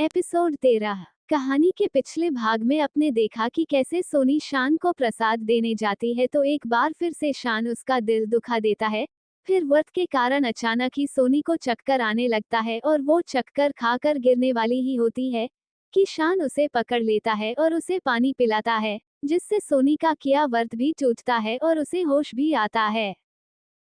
Episode 13। कहानी के पिछले भाग में अपने देखा कि कैसे सोनी शान को प्रसाद देने जाती है तो एक बार फिर से शान उसका दिल दुखा देता है। फिर व्रत के कारण अचानक ही सोनी को चक्कर आने लगता है और वो चक्कर खाकर गिरने वाली ही होती है कि शान उसे पकड़ लेता है और उसे पानी पिलाता है, जिससे सोनी का किया व्रत भी टूटता है और उसे होश भी आता है।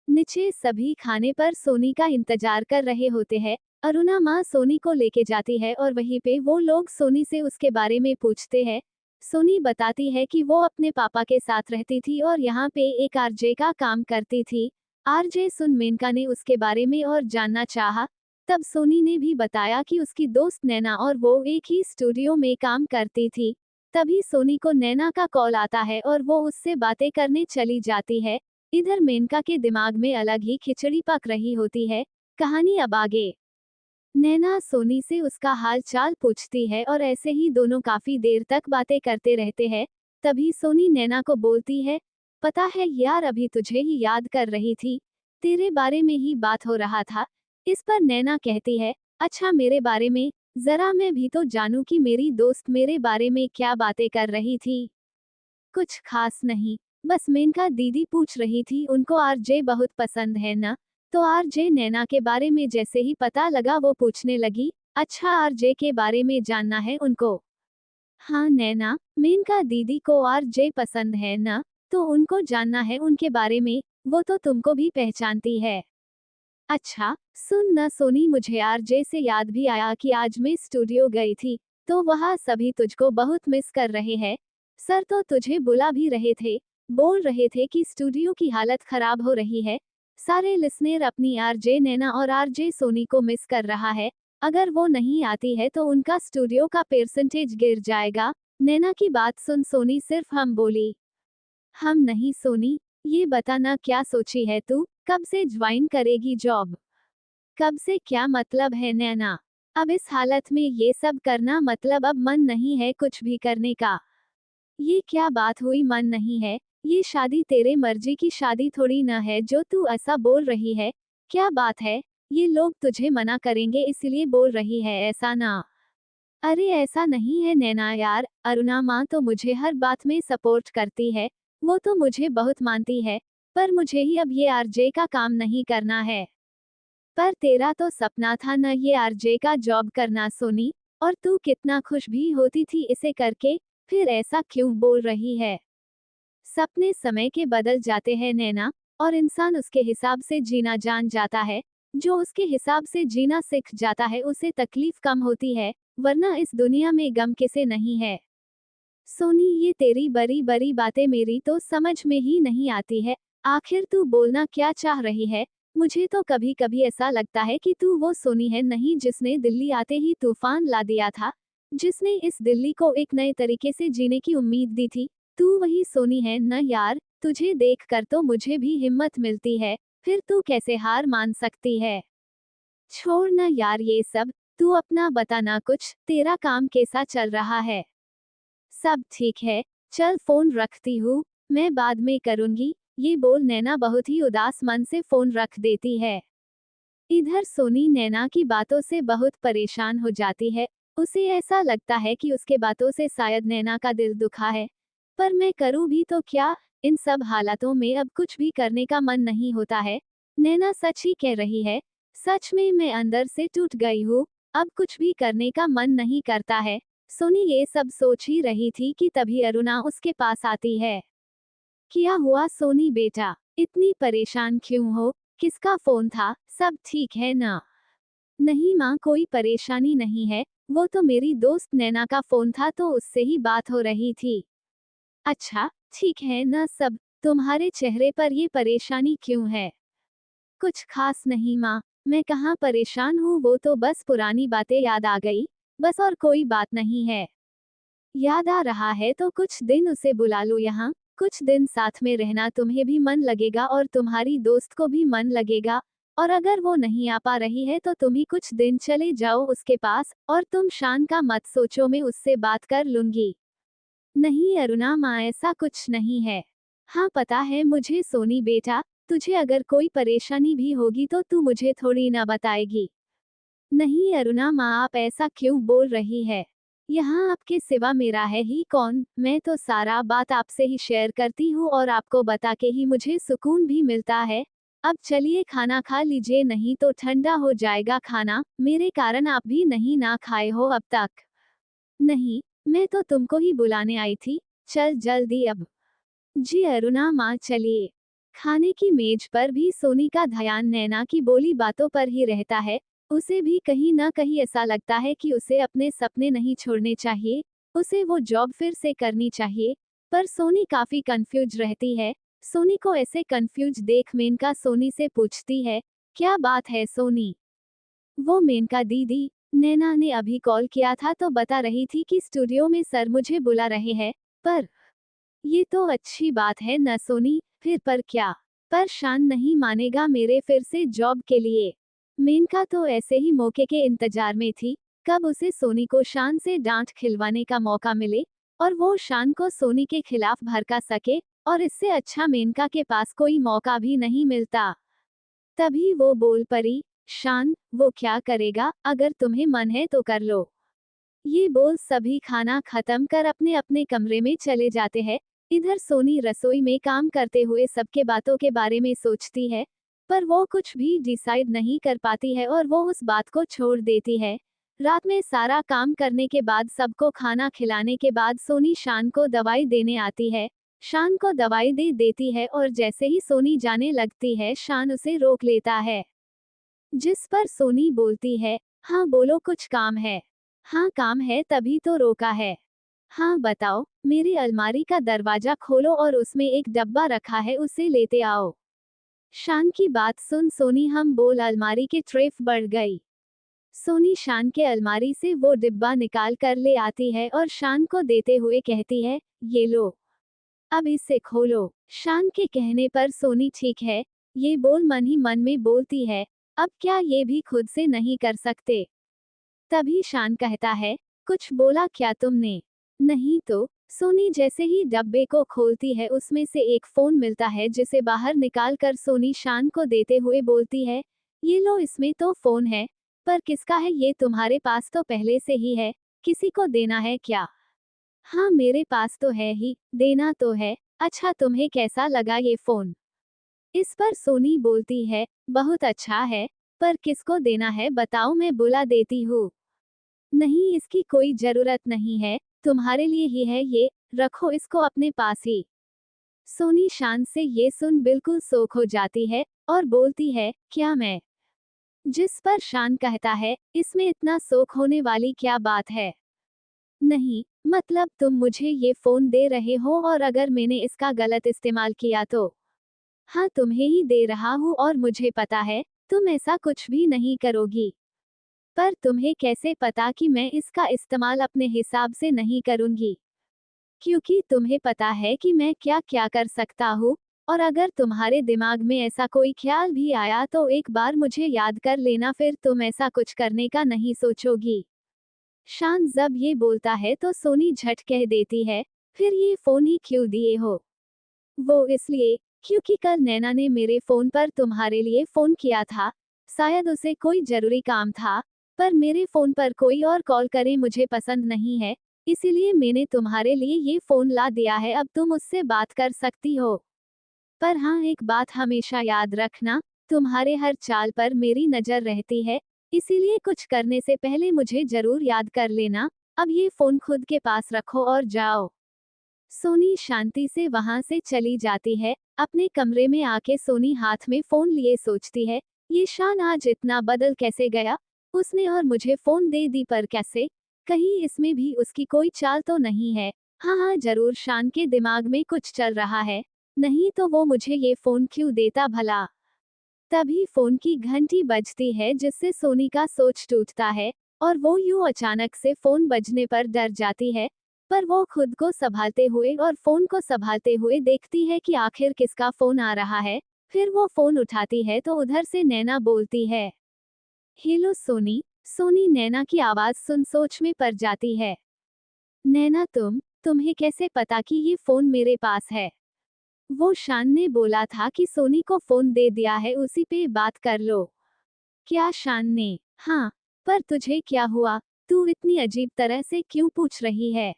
नीचे सभी खाने पर सोनी का इंतजार कर रहे होते हैं। अरुणा माँ सोनी को लेके जाती है और वहीं पे वो लोग सोनी से उसके बारे में पूछते हैं। सोनी बताती है कि वो अपने पापा के साथ रहती थी और यहाँ पे एक आरजे का काम करती थी। आरजे सुन मेनका ने उसके बारे में और जानना चाहा। तब सोनी ने भी बताया कि उसकी दोस्त नैना और वो एक ही स्टूडियो में काम करती थी। तभी सोनी को नैना का कॉल आता है और वो उससे बातें करने चली जाती है। इधर मेनका के दिमाग में अलग ही खिचड़ी पक रही होती है। कहानी अब आगे। नैना सोनी से उसका हाल चाल पूछती है और ऐसे ही दोनों काफी देर तक बातें करते रहते हैं। तभी सोनी नैना को बोलती है, पता है यार, अभी तुझे ही याद कर रही थी, तेरे बारे में ही बात हो रहा था। इस पर नैना कहती है, अच्छा मेरे बारे में, जरा मैं भी तो जानूं कि मेरी दोस्त मेरे बारे में क्या बातें कर रही थी। कुछ खास नहीं, बस मेनका दीदी पूछ रही थी उनको आरजे बहुत पसंद है ना। तो आरजे नैना के बारे में जैसे ही पता लगा वो पूछने लगी, अच्छा आरजे के बारे में जानना है उनको। हाँ नैना, मेनका दीदी को आरजे पसंद है ना, तो उनको जानना है उनके बारे में, वो तो तुमको भी पहचानती है। अच्छा सुन न सोनी, मुझे आरजे से याद भी आया कि आज मैं स्टूडियो गई थी, तो वहाँ सभी तुझको बहुत मिस कर रहे हैं। सर तो तुझे बुला भी रहे थे, बोल रहे थे कि स्टूडियो की हालत खराब हो रही है। सारे लिसनर अपनी आरजे नैना और आरजे सोनी को मिस कर रहा है। अगर वो नहीं आती है तो उनका स्टूडियो का परसेंटेज गिर जाएगा। नैना की बात सुन सोनी सिर्फ हम बोली। हम नहीं सोनी, ये बताना क्या सोची है तू, कब से ज्वाइन करेगी जॉब। कब से क्या मतलब है नैना, अब इस हालत में ये सब करना मतलब अब मन नहीं है कुछ भी करने का। ये क्या बात हुई मन नहीं है, ये शादी तेरे मर्जी की शादी थोड़ी न है जो तू ऐसा बोल रही है। क्या बात है, ये लोग तुझे मना करेंगे इसलिए बोल रही है ऐसा ना। अरे ऐसा नहीं है नैना यार, अरुणा माँ तो मुझे हर बात में सपोर्ट करती है, वो तो मुझे बहुत मानती है। पर मुझे ही अब ये आरजे का काम नहीं करना है। पर तेरा तो सपना था न ये आरजे का जॉब करना सोनी, और तू कितना खुश भी होती थी इसे करके, फिर ऐसा क्यों बोल रही है। सपने समय के बदल जाते हैं नैना, और इंसान उसके हिसाब से जीना जान जाता है। जो उसके हिसाब से जीना सीख जाता है उसे तकलीफ कम होती है, वरना इस दुनिया में गम किसे नहीं है। सोनी ये तेरी बड़ी बड़ी बातें मेरी तो समझ में ही नहीं आती है। आखिर तू बोलना क्या चाह रही है। मुझे तो कभी कभी ऐसा लगता है कि तू वो सोनी है नहीं जिसने दिल्ली आते ही तूफान ला दिया था, जिसने इस दिल्ली को एक नए तरीके से जीने की उम्मीद दी थी। तू वही सोनी है न यार, तुझे देख कर तो मुझे भी हिम्मत मिलती है, फिर तू कैसे हार मान सकती है। छोड़ न यार ये सब, तू अपना बताना कुछ, तेरा काम कैसा चल रहा है। सब ठीक है, चल फोन रखती हूँ, मैं बाद में करूंगी। ये बोल नैना बहुत ही उदास मन से फोन रख देती है। इधर सोनी नैना की बातों से बहुत परेशान हो जाती है। उसे ऐसा लगता है कि उसके बातों से शायद नैना का दिल दुखा है। पर मैं करूँ भी तो क्या, इन सब हालातों में अब कुछ भी करने का मन नहीं होता है। नैना सच ही कह रही है, सच में मैं अंदर से टूट गई हूँ, अब कुछ भी करने का मन नहीं करता है। सोनी ये सब सोच ही रही थी कि तभी अरुणा उसके पास आती है। क्या हुआ सोनी बेटा, इतनी परेशान क्यों हो, किसका फोन था, सब ठीक है ना। नहीं माँ, कोई परेशानी नहीं है, वो तो मेरी दोस्त नैना का फोन था तो उससे ही बात हो रही थी। अच्छा ठीक है ना सब, तुम्हारे चेहरे पर ये परेशानी क्यों है। कुछ खास नहीं माँ, मैं कहाँ परेशान हूँ, वो तो बस पुरानी बातें याद आ गई, बस और कोई बात नहीं है। याद आ रहा है तो कुछ दिन उसे बुला लो यहाँ, कुछ दिन साथ में रहना तुम्हें भी मन लगेगा और तुम्हारी दोस्त को भी मन लगेगा। और अगर वो नहीं आ पा रही है तो तुम ही कुछ दिन चले जाओ उसके पास, और तुम शान का मत सोचो, मैं उससे बात कर लूंगी। नहीं अरुणा माँ, ऐसा कुछ नहीं है। हाँ पता है मुझे सोनी बेटा, तुझे अगर कोई परेशानी भी होगी तो तू मुझे थोड़ी ना बताएगी। नहीं अरुणा माँ, आप ऐसा क्यों बोल रही है? यहाँ आपके सिवा मेरा है ही कौन? मैं तो सारा बात आपसे ही शेयर करती हूँ और आपको बता के ही मुझे सुकून भी मिलता है। अब चलिए खाना खा लीजिए, नहीं तो ठंडा हो जाएगा खाना, मेरे कारण आप भी नहीं ना खाए हो अब तक। नहीं, मैं तो तुमको ही बुलाने आई थी, चल जल्दी अब। जी अरुणा माँ चलिए। खाने की मेज पर भी सोनी का ध्यान नैना की बोली बातों पर ही रहता है। उसे भी कहीं ना कहीं ऐसा लगता है कि उसे अपने सपने नहीं छोड़ने चाहिए, उसे वो जॉब फिर से करनी चाहिए। पर सोनी काफी कंफ्यूज रहती है। सोनी को ऐसे कंफ्यूज देख मेनका सोनी से पूछती है, क्या बात है सोनी? वो मेनका दीदी, नैना ने अभी कॉल किया था तो बता रही थी कि स्टूडियो में सर मुझे बुला रहे हैं। पर ये तो अच्छी बात है न सोनी, फिर पर क्या? पर शान नहीं मानेगा मेरे फिर से जॉब के लिए। मेनका तो ऐसे ही मौके के इंतजार में थी, कब उसे सोनी को शान से डांट खिलवाने का मौका मिले और वो शान को सोनी के खिलाफ भड़का सके, और इससे अच्छा मेनका के पास कोई मौका भी नहीं मिलता। तभी वो बोल पड़ी, शान, वो क्या करेगा, अगर तुम्हें मन है तो कर लो। ये बोल सभी खाना खत्म कर अपने अपने कमरे में चले जाते हैं। इधर सोनी रसोई में काम करते हुए सबके बातों के बारे में सोचती है, पर वो कुछ भी डिसाइड नहीं कर पाती है और वो उस बात को छोड़ देती है। रात में सारा काम करने के बाद सबको खाना खिलाने के बाद सोनी शान को दवाई देने आती है। शान को दवाई दे देती है और जैसे ही सोनी जाने लगती है शान उसे रोक लेता है। जिस पर सोनी बोलती है, हाँ बोलो कुछ काम है। हाँ काम है तभी तो रोका है। हाँ बताओ, मेरी अलमारी का दरवाजा खोलो और उसमें एक डब्बा रखा है उसे लेते आओ। शान की बात सुन सोनी हम बोल अलमारी के तरफ बढ़ गई। सोनी शान के अलमारी से वो डिब्बा निकाल कर ले आती है और शान को देते हुए कहती है, ये लो, अब इसे खोलो। शान के कहने पर सोनी ठीक है, ये बोल मन ही मन में बोलती है, अब क्या ये भी खुद से नहीं कर सकते? तभी शान कहता है, कुछ बोला क्या तुमने? नहीं तो। सोनी जैसे ही डब्बे को खोलती है उसमें से एक फोन मिलता है जिसे बाहर निकाल कर सोनी शान को देते हुए बोलती है, ये लो इसमें तो फोन है, पर किसका है ये? तुम्हारे पास तो पहले से ही है, किसी को देना है क्या? हाँ मेरे पास तो है ही, देना तो है। अच्छा तुम्हें कैसा लगा ये फोन? इस पर सोनी बोलती है, बहुत अच्छा है, पर किसको देना है बताओ, मैं बुला देती हूँ। नहीं इसकी कोई जरूरत नहीं है, तुम्हारे लिए ही है ये, रखो इसको अपने पास ही। सोनी शान से ये सुन बिल्कुल शौक हो जाती है और बोलती है, क्या मैं? जिस पर शान कहता है, इसमें इतना शौक होने वाली क्या बात है? नहीं, मतलब तुम मुझे ये फोन दे रहे हो और अगर मैंने इसका गलत इस्तेमाल किया तो? हाँ तुम्हें ही दे रहा हूँ और मुझे पता है, तुम ऐसा कुछ भी नहीं करोगी। पर तुम्हें कैसे पता कि मैं इसका इस्तेमाल अपने हिसाब से नहीं करूंगी? क्योंकि तुम्हें पता है कि मैं क्या क्या कर सकता हूँ, और अगर तुम्हारे दिमाग में ऐसा कोई ख्याल भी आया तो एक बार मुझे याद कर लेना, फिर तुम ऐसा कुछ करने का नहीं सोचोगी। शान जब ये बोलता है तो सोनी झट कह देती है, फिर ये फोन ही क्यों दिए हो? वो इसलिए, क्योंकि कल नैना ने मेरे फोन पर तुम्हारे लिए फोन किया था, शायद उसे कोई जरूरी काम था, पर मेरे फोन पर कोई और कॉल करे मुझे पसंद नहीं है, इसीलिए मैंने तुम्हारे लिए ये फोन ला दिया है, अब तुम उससे बात कर सकती हो। पर हाँ एक बात हमेशा याद रखना, तुम्हारे हर चाल पर मेरी नजर रहती है, इसीलिए कुछ करने से पहले मुझे जरूर याद कर लेना। अब ये फोन खुद के पास रखो और जाओ। सोनी शांति से वहां से चली जाती है। अपने कमरे में आके सोनी हाथ में फोन लिए सोचती है, ये शान आज इतना बदल कैसे गया? उसने और मुझे फोन दे दी, पर कैसे? कहीं इसमें भी उसकी कोई चाल तो नहीं है? हाँ हाँ जरूर शान के दिमाग में कुछ चल रहा है, नहीं तो वो मुझे ये फोन क्यों देता भला? तभी फोन की घंटी बजती है जिससे सोनी का सोच टूटता है, और वो यूं अचानक से फोन बजने पर डर जाती है। पर वो खुद को संभालते हुए और फोन को संभालते हुए देखती है कि आखिर किसका फोन आ रहा है। फिर वो फोन उठाती है तो उधर से नैना बोलती है, हेलो सोनी। सोनी नैना की आवाज सुन सोच में पड़ जाती है। नैना तुम्हें कैसे पता कि ये फोन मेरे पास है? वो शान ने बोला था कि सोनी को फोन दे दिया है, उसी पे बात कर लो। क्या शान ने? हाँ। पर तुझे क्या हुआ? तू इतनी अजीब तरह से क्यों पूछ रही है?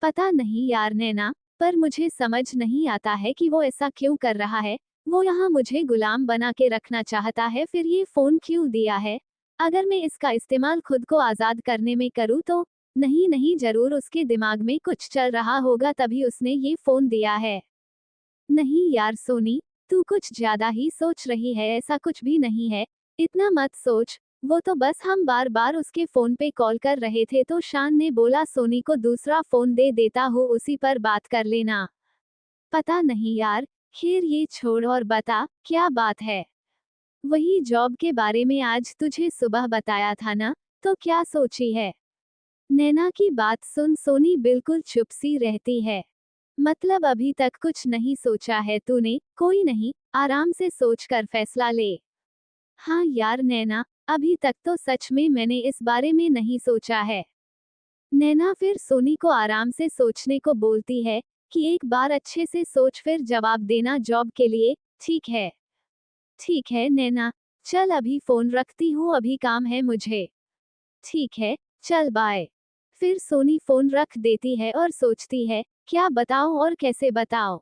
पता नहीं यार नैना, पर मुझे समझ नहीं आता है कि वो ऐसा क्यों कर रहा है। वो यहाँ मुझे गुलाम बना के रखना चाहता है, फिर ये फोन क्यों दिया है? अगर मैं इसका इस्तेमाल खुद को आजाद करने में करूँ तो? नहीं नहीं, जरूर उसके दिमाग में कुछ चल रहा होगा तभी उसने ये फोन दिया है। नहीं यार सोनी, तू कुछ ज्यादा ही सोच रही है, ऐसा कुछ भी नहीं है। इतना मत सोच। वो तो बस हम बार बार उसके फोन पे कॉल कर रहे थे तो शान ने बोला सोनी को दूसरा फोन दे देता हो, उसी पर बात कर लेना। पता नहीं यार। खैर ये छोड़ और बता, क्या बात है? वही जॉब के बारे में आज तुझे सुबह बताया था ना, तो क्या सोची है? नैना की बात सुन सोनी बिल्कुल चुप सी रहती है। मतलब अभी तक कुछ नहीं सोचा है तूने? कोई नहीं, आराम से सोच कर फैसला ले। हाँ यार नैना, अभी तक तो सच में मैंने इस बारे में नहीं सोचा है। नैना फिर सोनी को आराम से सोचने को बोलती है कि एक बार अच्छे से सोच फिर जवाब देना जॉब के लिए। ठीक है। ठीक है नैना, चल अभी फोन रखती हूँ, अभी काम है मुझे। ठीक है, चल बाय। फिर सोनी फोन रख देती है और सोचती है, क्या बताऊं और कैसे बताऊं?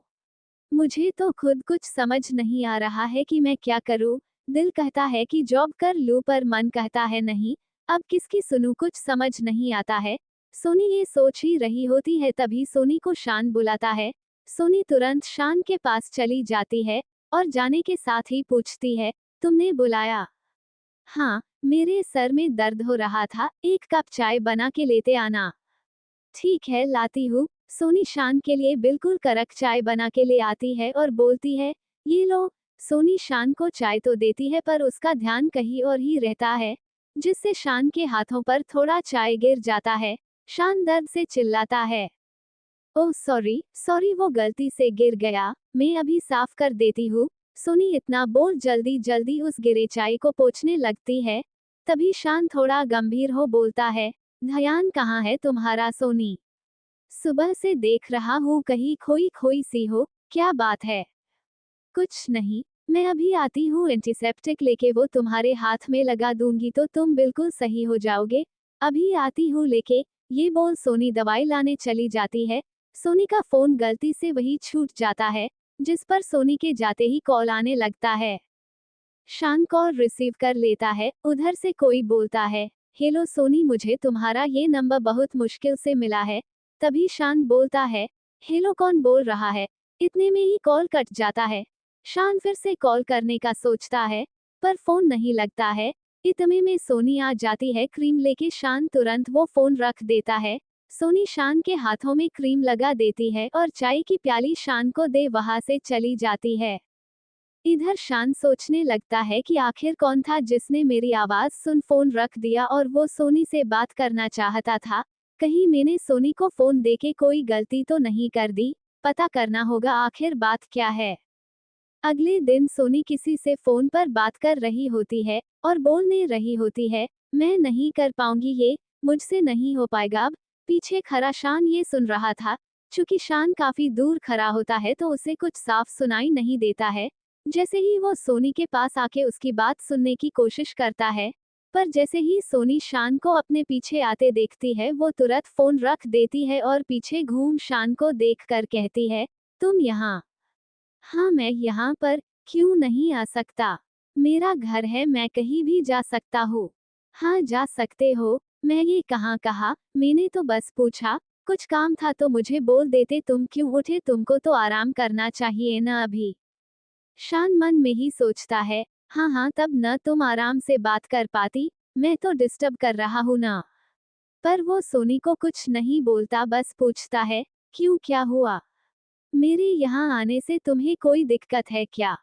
मुझे तो खुद कुछ समझ नहीं आ रहा है कि मैं क्या करूं। दिल कहता है कि जॉब कर लूं पर मन कहता है नहीं, अब किसकी सुनूं, कुछ समझ नहीं आता है। सोनी ये सोच ही रही होती है तभी सोनी को शान बुलाता है। सोनी तुरंत शान के पास चली जाती है और जाने के साथ ही पूछती है, तुमने बुलाया? हाँ, मेरे सर में दर्द हो रहा था, एक कप चाय बना के लेते आना। ठीक है, लाती हूँ। सोनी शान के लिए बिल्कुल कड़क चाय बना के ले आती है और बोलती है, ये लो। सोनी शान को चाय तो देती है पर उसका ध्यान कहीं और ही रहता है, जिससे शान के हाथों पर थोड़ा चाय गिर जाता है। शान दर्द से चिल्लाता है, ओह सॉरी सॉरी, वो गलती से गिर गया, मैं अभी साफ कर देती हूँ। सोनी इतना बोल जल्दी जल्दी उस गिरे चाय को पोंछने लगती है। तभी शान थोड़ा गंभीर हो बोलता है, ध्यान कहाँ है तुम्हारा सोनी? सुबह से देख रहा हूँ कहीं खोई खोई सी हो, क्या बात है? कुछ नहीं, मैं अभी आती हूँ, एंटीसेप्टिक लेके वो तुम्हारे हाथ में लगा दूंगी तो तुम बिल्कुल सही हो जाओगे। अभी आती हूँ लेके। ये बोल सोनी दवाई लाने चली जाती है। सोनी का फोन गलती से वही छूट जाता है जिस पर सोनी के जाते ही कॉल आने लगता है। शान कॉल रिसीव कर लेता है, उधर से कोई बोलता है, हेलो सोनी, मुझे तुम्हारा ये नंबर बहुत मुश्किल से मिला है। तभी शान बोलता है, हेलो कौन बोल रहा है? इतने में ही कॉल कट जाता है। शान फिर से कॉल करने का सोचता है, पर फोन नहीं लगता है। इतने में सोनी आ जाती है क्रीम लेके, शान तुरंत वो फोन रख देता है। सोनी शान के हाथों में क्रीम लगा देती है और चाय की प्याली शान को दे वहां से चली जाती है। इधर शान सोचने लगता है कि आखिर कौन था जिसने मेरी आवाज सुन फोन रख दिया और वो सोनी से बात करना चाहता था। कहीं मैंने सोनी को फोन देके कोई गलती तो नहीं कर दी। पता करना होगा आखिर बात क्या है। अगले दिन सोनी किसी से फोन पर बात कर रही होती है और बोलने रही होती है, मैं नहीं कर पाऊंगी ये, मुझसे नहीं हो पाएगा अब। पीछे खड़ा शान ये सुन रहा था। चूंकि शान काफी दूर खड़ा होता है तो उसे कुछ साफ सुनाई नहीं देता है। जैसे ही वो सोनी के पास आके उसकी बात सुनने की कोशिश करता है, पर जैसे ही सोनी शान को अपने पीछे आते देखती है वो तुरंत फोन रख देती है और पीछे घूम शान को देख कर कहती है, तुम यहाँ? हाँ मैं यहाँ पर क्यों नहीं आ सकता? मेरा घर है, मैं कहीं भी जा सकता हूँ। हाँ जा सकते हो। मैं ये कहाँ कहा, मैंने तो बस पूछा। कुछ काम था तो मुझे बोल देते, तुम क्यों उठे? तुमको तो आराम करना चाहिए ना अभी। शान मन में ही सोचता है, हाँ हाँ तब न तुम आराम से बात कर पाती, मैं तो डिस्टर्ब कर रहा हूँ ना। पर वो सोनी को कुछ नहीं बोलता, बस पूछता है, क्यों, क्या हुआ? मेरे यहाँ आने से तुम्हें कोई दिक्कत है क्या?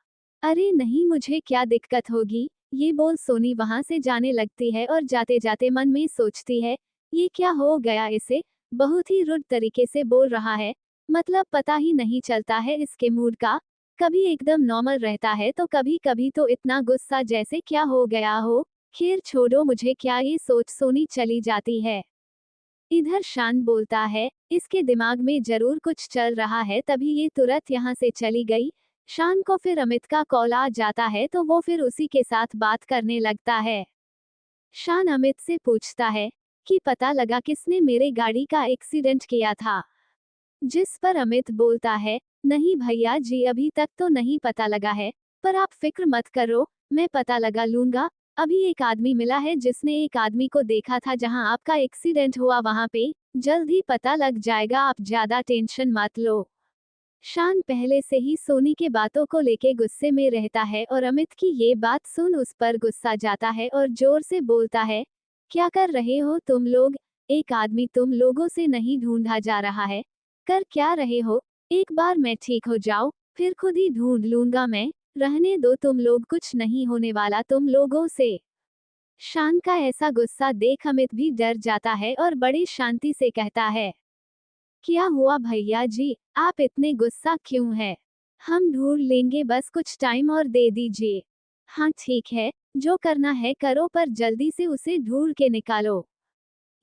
अरे नहीं, मुझे क्या दिक्कत होगी? ये बोल सोनी वहां से जाने लगती है और जाते जाते मन में सोचती है, ये क्या हो गया इसे? बहुत ही रुड तरीके से बोल रहा है। मतलब पता ही नहीं चलता है इसके मूड का। कभी एकदम नॉर्मल रहता है तो कभी कभी तो इतना गुस्सा जैसे क्या हो गया हो। खैर छोड़ो, मुझे क्या, ये सोच सोनी चली जाती है। इधर शान बोलता है, इसके दिमाग में जरूर कुछ चल रहा है तभी ये तुरंत यहाँ से चली गई। शान को फिर अमित का कॉल आ जाता है तो वो फिर उसी के साथ बात करने लगता है। शान अमित से पूछता है कि पता लगा किसने मेरे गाड़ी का एक्सीडेंट किया था। जिस पर अमित बोलता है, नहीं भैया जी अभी तक तो नहीं पता लगा है, पर आप फिक्र मत करो, मैं पता लगा लूंगा। अभी एक आदमी मिला है जिसने एक आदमी को देखा था जहां आपका एक्सीडेंट हुआ वहां पे, जल्द ही पता लग जाएगा, आप ज्यादा टेंशन मत लो। शान पहले से ही सोनी के बातों को लेके गुस्से में रहता है और अमित की ये बात सुन उस पर गुस्सा जाता है और जोर से बोलता है, क्या कर रहे हो तुम लोग? एक आदमी तुम लोगों से नहीं ढूंढा जा रहा है, कर क्या रहे हो? एक बार मैं ठीक हो जाऊं, फिर खुद ही ढूंढ लूंगा मैं, रहने दो तुम लोग, कुछ नहीं होने वाला तुम लोगों से। शान का ऐसा गुस्सा देख अमित भी डर जाता है और बड़ी शांति से कहता है, क्या हुआ भैया जी, आप इतने गुस्सा क्यों है? हम ढूंढ लेंगे, बस कुछ टाइम और दे दीजिए। हाँ ठीक है, जो करना है करो, पर जल्दी से उसे ढूंढ के निकालो।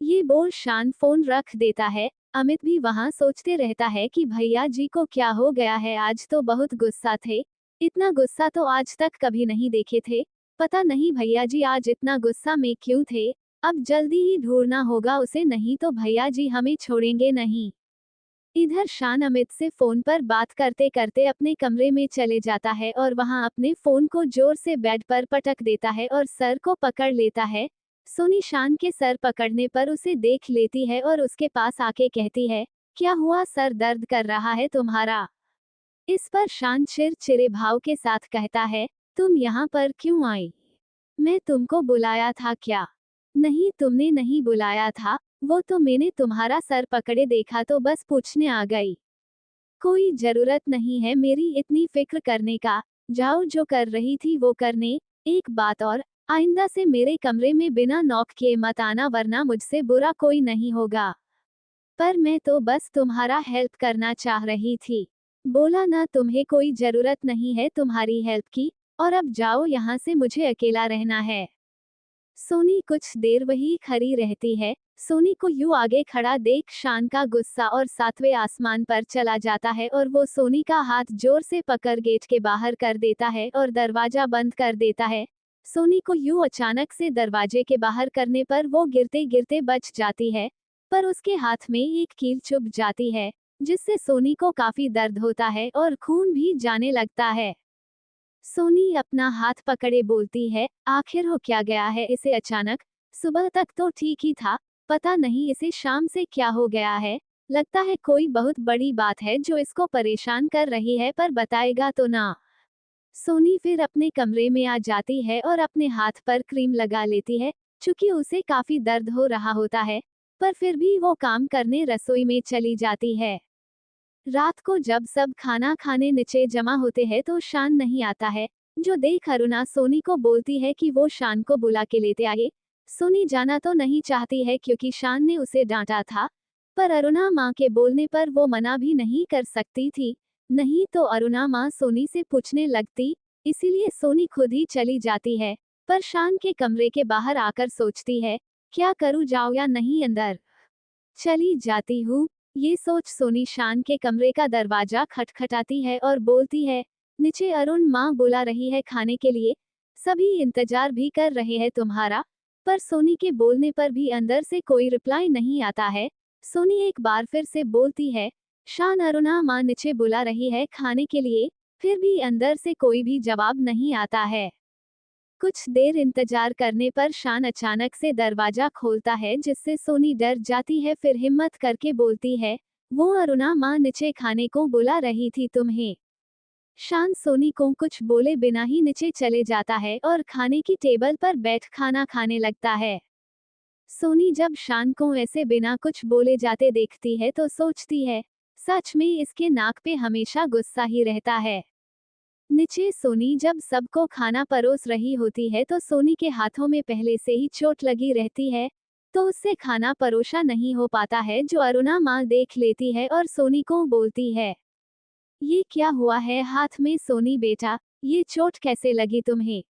ये बोल शान फोन रख देता है। अमित भी वहां सोचते रहता है कि भैया जी को क्या हो गया है, आज तो बहुत गुस्सा थे। इतना गुस्सा तो आज तक कभी नहीं देखे थे। पता नहीं भैया जी आज इतना गुस्सा में क्यों थे। अब जल्दी ही ढूंढना होगा उसे, नहीं तो भैया जी हमें छोड़ेंगे नहीं। इधर शान अमित से फोन पर बात करते करते अपने कमरे में चले जाता है और वहां अपने फोन को जोर से बेड पर पटक देता है और सर को पकड़ लेता है। सोनी शान के सर पकड़ने पर उसे देख लेती है और उसके पास आके कहती है, क्या हुआ, सर दर्द कर रहा है तुम्हारा? इस पर शान चिड़चिड़े भाव के साथ कहता है, तुम यहाँ पर क्यों आई? मैं तुमको बुलाया था क्या? नहीं तुमने नहीं बुलाया था, वो तो मैंने तुम्हारा सर पकड़े देखा तो बस पूछने आ गई। कोई जरूरत नहीं है मेरी इतनी फिक्र करने का, जाओ जो कर रही थी वो करने। एक बात और, आइंदा से मेरे कमरे में बिना नॉक किए मत आना, वरना मुझसे बुरा कोई नहीं होगा। पर मैं तो बस तुम्हारा हेल्प करना चाह रही थी। बोला ना तुम्हें कोई जरूरत नहीं है तुम्हारी हेल्प की, और अब जाओ यहाँ से, मुझे अकेला रहना है। सोनी कुछ देर वही खड़ी रहती है। सोनी को यूं आगे खड़ा देख शान का गुस्सा और सातवें आसमान पर चला जाता है और वो सोनी का हाथ जोर से पकड़ गेट के बाहर कर देता है और दरवाजा बंद कर देता है। सोनी को यूं अचानक से दरवाजे के बाहर करने पर वो गिरते गिरते बच जाती है, पर उसके हाथ में एक कील चुभ जाती है, जिससे सोनी को काफी दर्द होता है और खून भी जाने लगता है। सोनी अपना हाथ पकड़े बोलती है, आखिर हो क्या गया है इसे अचानक? सुबह तक तो ठीक ही था, पता नहीं इसे शाम से क्या हो गया है। लगता है कोई बहुत बड़ी बात है जो इसको परेशान कर रही है, पर बताएगा तो ना। सोनी फिर अपने कमरे में आ जाती है और अपने हाथ पर क्रीम लगा लेती है, चूंकि उसे काफी दर्द हो रहा होता है, पर फिर भी वो काम करने रसोई में चली जाती है। रात को जब सब खाना खाने नीचे जमा होते हैं तो शान नहीं आता है, जो देख अरुणा सोनी को बोलती है कि वो शान को बुला के लेते आए। सोनी जाना तो नहीं चाहती है क्योंकि शान ने उसे डांटा था, पर अरुणा माँ के बोलने पर वो मना भी नहीं कर सकती थी, नहीं तो अरुणा माँ सोनी से पूछने लगती। इसीलिए सोनी खुद ही चली जाती है, पर शान के कमरे के बाहर आकर सोचती है, क्या करूँ, जाओ या नहीं अंदर? चली जाती हूँ। ये सोच सोनी शान के कमरे का दरवाजा खटखटाती है और बोलती है, नीचे अरुण माँ बुला रही है खाने के लिए, सभी इंतजार भी कर रहे हैं तुम्हारा। पर सोनी के बोलने पर भी अंदर से कोई रिप्लाई नहीं आता है। सोनी एक बार फिर से बोलती है, शान अरुणा माँ नीचे बुला रही है खाने के लिए, फिर भी अंदर से कोई भी जवाब नहीं आता है। कुछ देर इंतजार करने पर शान अचानक से दरवाजा खोलता है, जिससे सोनी डर जाती है, फिर हिम्मत करके बोलती है, वो अरुणा माँ नीचे खाने को बुला रही थी तुम्हें। शान सोनी को कुछ बोले बिना ही नीचे चले जाता है और खाने की टेबल पर बैठ खाना खाने लगता है। सोनी जब शान को ऐसे बिना कुछ बोले जाते देखती है तो सोचती है, सच में इसके नाक पे हमेशा गुस्सा ही रहता है। नीचे सोनी जब सबको खाना परोस रही होती है तो सोनी के हाथों में पहले से ही चोट लगी रहती है, तो उससे खाना परोसा नहीं हो पाता है, जो अरुणा माँ देख लेती है और सोनी को बोलती है, ये क्या हुआ है हाथ में सोनी बेटा, ये चोट कैसे लगी तुम्हें?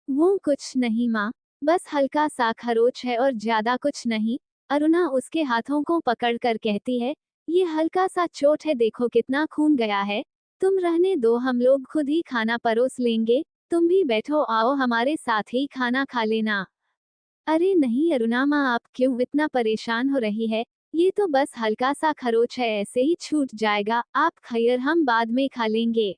वो कुछ नहीं माँ, बस हल्का सा खरोच है और ज्यादा कुछ नहीं। अरुणा उसके हाथों को पकड़कर कहती है, ये हल्का सा चोट है, देखो कितना खून गया है। तुम रहने दो, हम लोग खुद ही खाना परोस लेंगे, तुम भी बैठो, आओ हमारे साथ ही खाना खा लेना। अरे नहीं अरुणा माँ, आप क्यों इतना परेशान हो रही है? ये तो बस हल्का सा खरोच है, ऐसे ही छूट जाएगा, आप खैर हम बाद में खा लेंगे।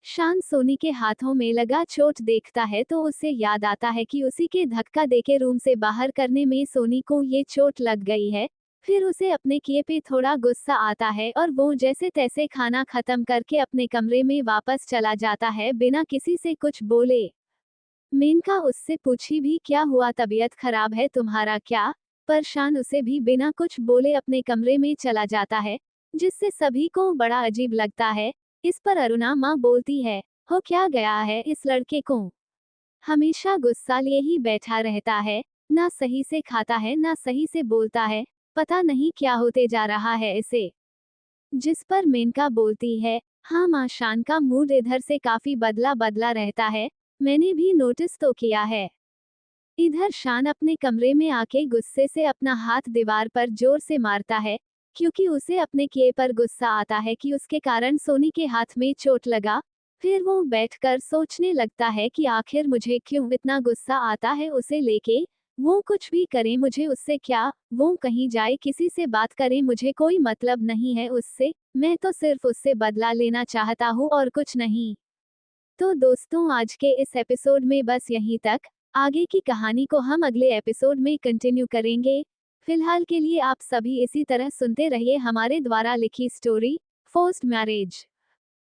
शान सोनी के हाथों में लगा चोट देखता है तो उसे याद आता है कि उसी के धक्का देके रूम से बाहर करने में सोनी को ये चोट लग गई है। फिर उसे अपने किए पे थोड़ा गुस्सा आता है और वो जैसे तैसे खाना खत्म करके अपने कमरे में वापस चला जाता है बिना किसी से कुछ बोले। मेनका उससे पूछी भी क्या हुआ, तबीयत खराब है तुम्हारा क्या? पर शान उसे भी बिना कुछ बोले अपने कमरे में चला जाता है, जिससे सभी को बड़ा अजीब लगता है। इस पर अरुणा माँ बोलती है, हो क्या गया है इस लड़के को? हमेशा गुस्सा लिए ही बैठा रहता है, ना सही से खाता है ना सही से बोलता है, पता नहीं क्या होते जा रहा है इसे। जिस पर मेनका बोलती है, हाँ माँ, शान का मूड इधर से काफी बदला बदला रहता है, मैंने भी नोटिस तो किया है। इधर शान अपने कमरे में आके गुस्से से अपना हाथ दीवार पर जोर से मारता है, क्योंकि उसे अपने किए पर गुस्सा आता है कि उसके कारण सोनी के हाथ में चोट लगा। फिर वो बैठकर सोचने लगता है कि आखिर मुझे क्यों इतना गुस्सा आता है उसे लेके। वो कुछ भी करे मुझे उससे क्या, वो कहीं जाए किसी से बात करे मुझे कोई मतलब नहीं है उससे, मैं तो सिर्फ उससे बदला लेना चाहता हूँ और कुछ नहीं। तो दोस्तों आज के इस एपिसोड में बस यहीं तक। आगे की कहानी को हम अगले एपिसोड में कंटिन्यू करेंगे। फिलहाल के लिए आप सभी इसी तरह सुनते रहिए हमारे द्वारा लिखी स्टोरी फोर्स्ड मैरिज।